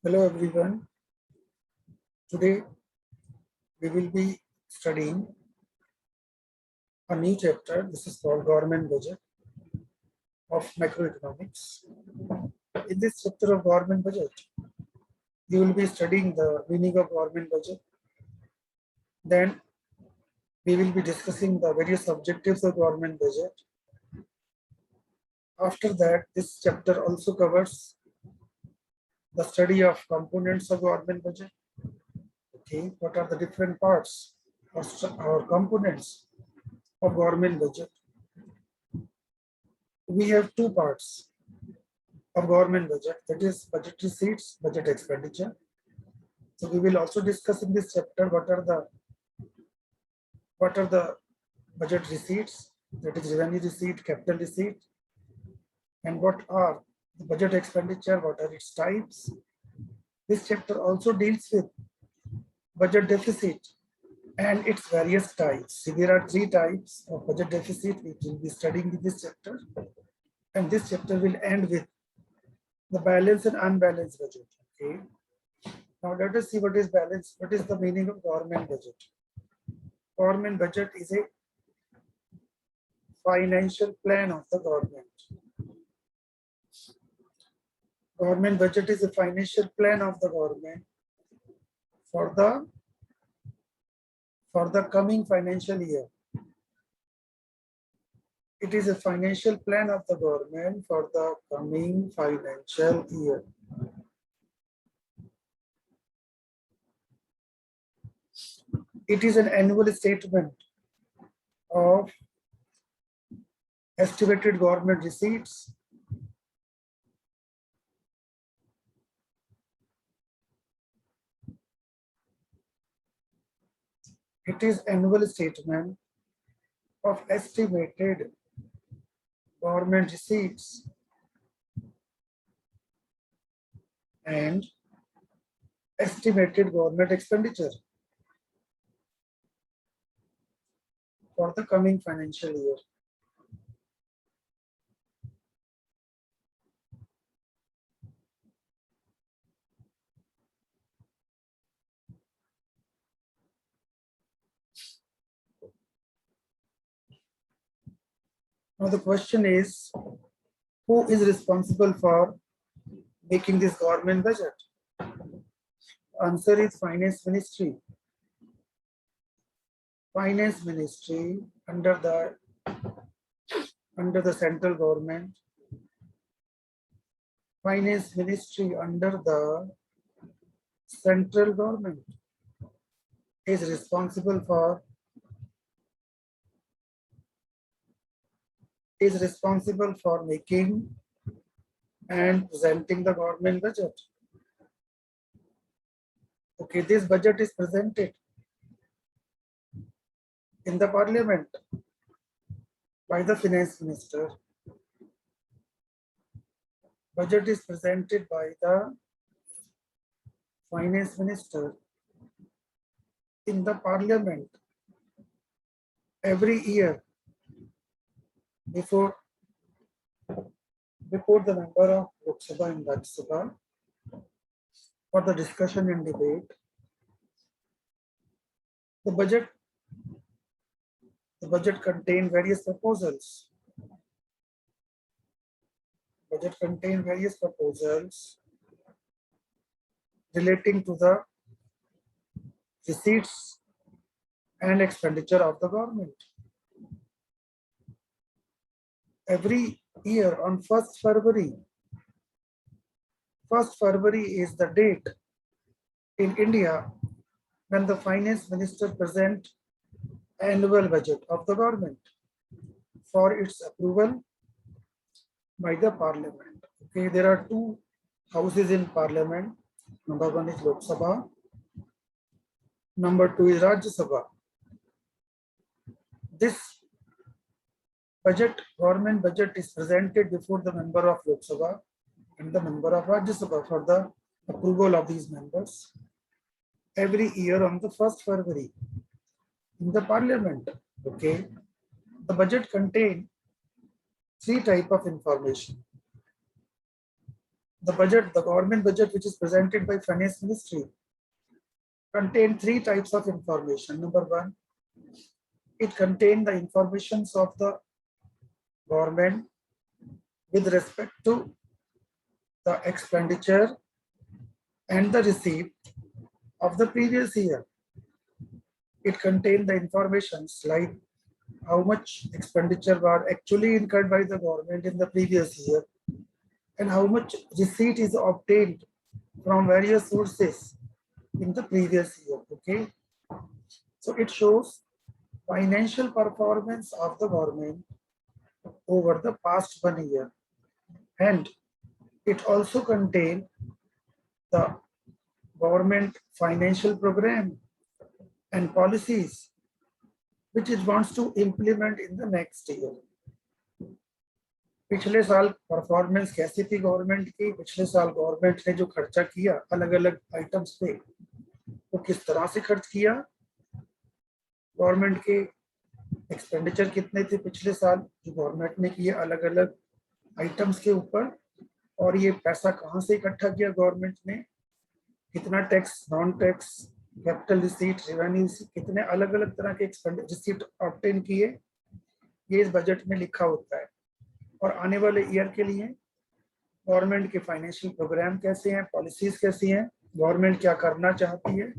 Hello everyone. Today we will be studying a new chapter. This is called Government Budget of Macroeconomics. In this chapter of Government Budget, you will be studying the meaning of Government Budget. Then we will be discussing the various objectives of Government Budget. After that, this chapter also covers the study of components of Government Budget. Okay, what are the different parts or components of Government Budget? We have two parts of Government Budget, that is budget receipts, budget expenditure. So we will also discuss in this chapter what are the budget receipts, that is revenue receipt, capital receipt, and what are the budget expenditure, what are its types. This chapter also deals with budget deficit and its various types. See, there are three types of budget deficit which we will be studying in this chapter, and this chapter will end with the balanced and unbalanced budget. Okay. Now let us see what is balance. What is the meaning of government budget? Government budget is a financial plan of the government. Government budget is a financial plan of the government for the coming financial year. It is a financial plan of the government for the coming financial year. It is an annual statement of estimated government receipts, it is annual statement of estimated government receipts and estimated government expenditure for the coming financial year. Now the question is, who is responsible for making this government budget? Answer is Finance Ministry. Finance Ministry under the central government. Finance Ministry under the central government is responsible for making and presenting the government budget. Okay, this budget is presented in the parliament by the finance minister. Budget is presented by the finance minister in the parliament every year before the member of Lok Sabha and Rajya Sabha for the discussion and debate. The budget contains various proposals. Budget contains various proposals relating to the receipts and expenditure of the government. Every year on 1st February. 1st February is the date in India when the finance minister presents annual budget of the government for its approval by the parliament. Okay, there are two houses in parliament. Number one is Lok Sabha. Number two is Rajya Sabha. This government budget is presented before the member of Lok Sabha and the member of Rajya Sabha for the approval of these members every year on the 1st February. in the parliament. Okay, the budget contains three types of information. The government budget, which is presented by Finance Ministry, contain three types of information. Number one, it contains the informations of the government with respect to the expenditure and the receipt of the previous year. It contains the informations like how much expenditure were actually incurred by the government in the previous year and how much receipt is obtained from various sources in the previous year. Okay, so it shows financial performance of the government over the past 1 year, and it also contains the government financial program and policies which it wants to implement in the next year. पिछले साल performance कैसी थी government की, पिछले साल government ने जो खर्चा किया अलग अलग आइटम्स पे वो किस तरह से खर्च किया, गवर्नमेंट के एक्सपेंडिचर कितने थे पिछले साल जो गवर्नमेंट ने किए अलग अलग आइटम्स के ऊपर, और ये पैसा कहाँ से इकट्ठा किया गवर्नमेंट ने, कितना tax, non tax, capital receipt, revenue receipt, कितने अलग अलग तरह के रिसीट ऑब्टेन किए, ये इस बजट में लिखा होता है। और आने वाले ईयर के लिए गवर्नमेंट के फाइनेंशियल प्रोग्राम कैसे हैं, पॉलिसीज कैसी हैं, गवर्नमेंट क्या करना चाहती है,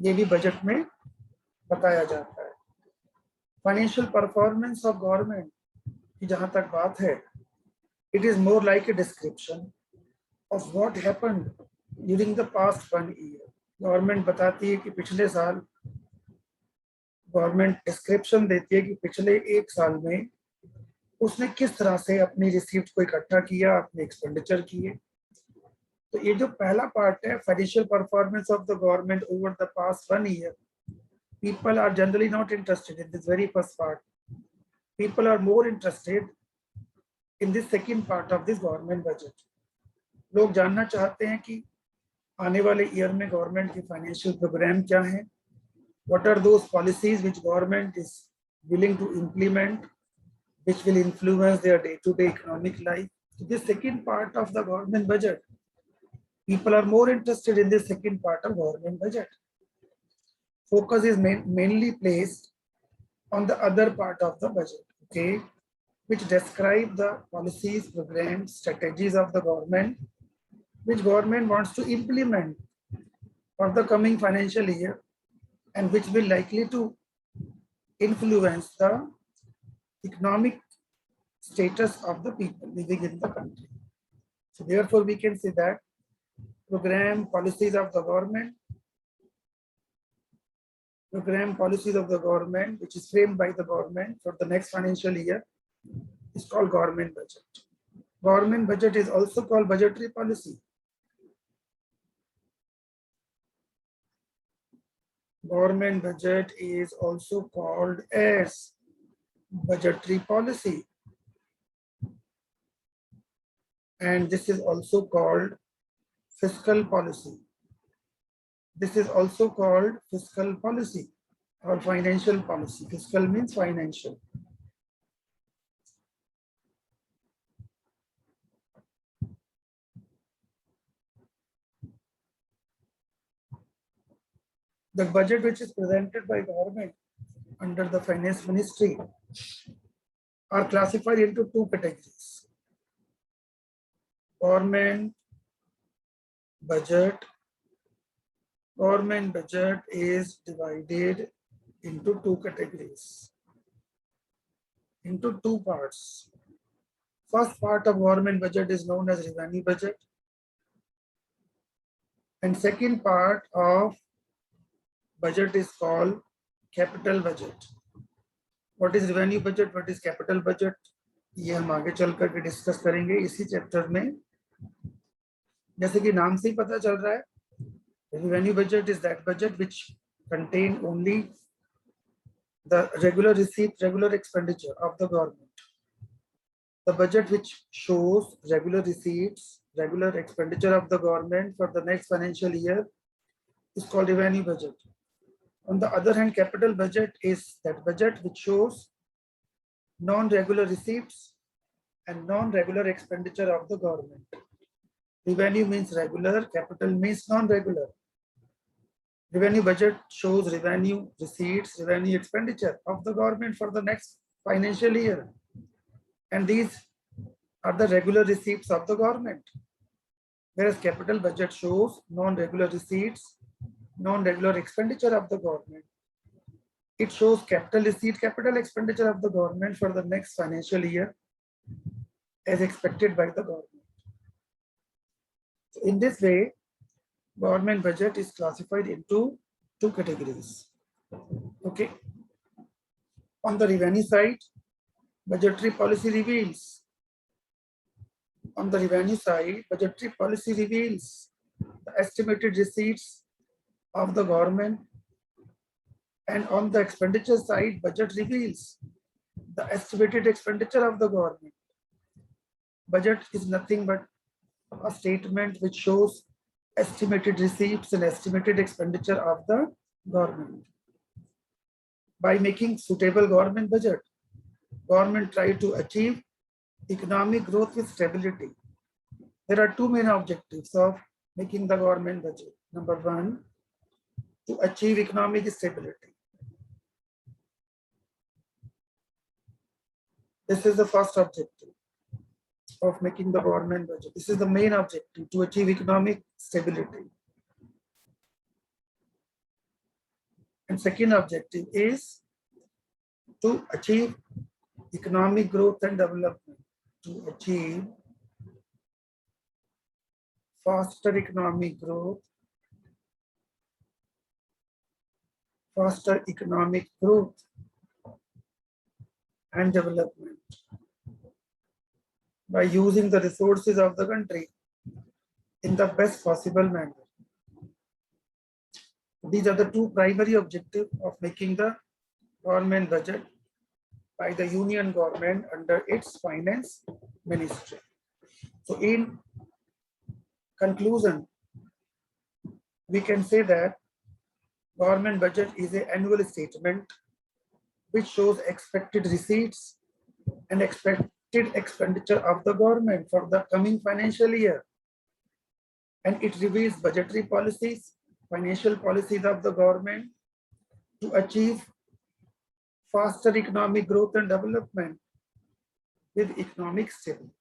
ये भी बजट में बताया जाता है। फाइनेंशियल परफॉर्मेंस ऑफ गवर्नमेंट की जहां तक बात है, it is more like a description of what happened during the past 1 year. Government बताती है कि पिछले साल, गवर्नमेंट डिस्क्रिप्शन देती है कि पिछले 1 साल में उसने किस तरह से अपनी रिसीप्ट को इकट्ठा किया, अपने एक्सपेंडिचर किए। तो ये जो पहला पार्ट है, financial performance of the government over the past 1 year, people are generally not interested in this very first part. People are more interested in this second part of this government budget. लोग जानना चाहते हैं कि आने वाले year में government के financial programme क्या है, what are those policies which government is willing to implement, which will influence their day-to-day economic life. So this second part of the government budget, people are more interested in this second part of government budget. Focus is mainly placed on the other part of the budget, okay, which describe the policies, programs, strategies of the government, which government wants to implement for the coming financial year, and which will likely to influence the economic status of the people living in the country. So therefore we can say that program policies of the government, which is framed by the government for the next financial year, is called government budget. Government budget is also called budgetary policy. Government budget is also called as budgetary policy, and this is also called fiscal policy. This is also called fiscal policy or financial policy. Fiscal means financial. The budget which is presented by government under the Finance Ministry are classified into 2 categories. Government budget is divided into 2 categories, into 2 parts. First part of government budget is known as revenue budget, and second part of budget is called capital budget. What is revenue budget, what is capital budget, ये हम आगे चल करके discuss करेंगे इसी chapter में। जैसे कि नाम से ही पता चल रहा है, revenue budget is that budget which contain only the regular receipt, regular expenditure of the government. The budget which shows regular receipts, regular expenditure of the government for the next financial year is called revenue budget. On the other hand, capital budget is that budget which shows non-regular receipts and non-regular expenditure of the government. Revenue means regular, capital means non-regular. Revenue budget shows revenue receipts, revenue expenditure of the government for the next financial year. And these are the regular receipts of the government. Whereas capital budget shows non-regular receipts, non-regular expenditure of the government. It shows capital receipt, capital expenditure of the government for the next financial year as expected by the government. So in this way, government budget is classified into two categories. Okay. On the revenue side, budgetary policy reveals. On the revenue side, budgetary policy reveals the estimated receipts of the government. And on the expenditure side, budget reveals the estimated expenditure of the government. Budget is nothing but a statement which shows estimated receipts and estimated expenditure of the government. By making suitable government budget, government try to achieve economic growth with stability. There are two main objectives of making the government budget. Number one, to achieve economic stability. This is the first objective of making the government budget. This is the main objective, to achieve economic stability. And second objective is to achieve economic growth and development, to achieve faster economic growth, and development by using the resources of the country in the best possible manner. These are the two primary objectives of making the government budget by the union government under its finance ministry. So in conclusion, we can say that government budget is an annual statement which shows expected receipts and expected expenditure of the government for the coming financial year. And it reveals budgetary policies, financial policies of the government to achieve faster economic growth and development with economic stability.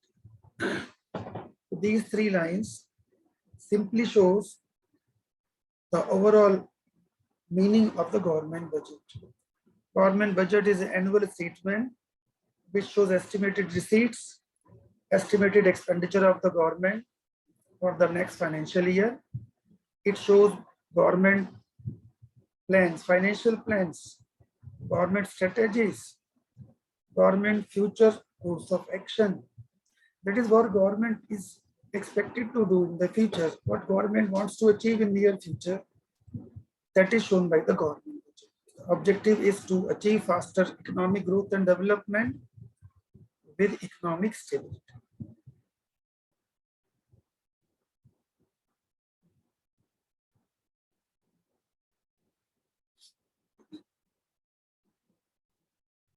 These three lines simply shows the overall meaning of the government budget. Government budget is an annual statement which shows estimated receipts, estimated expenditure of the government for the next financial year. It shows government plans, financial plans, government strategies, government future course of action. That is what government is expected to do in the future, what government wants to achieve in the near future. That is shown by the government budget. The objective is to achieve faster economic growth and development with economic stability.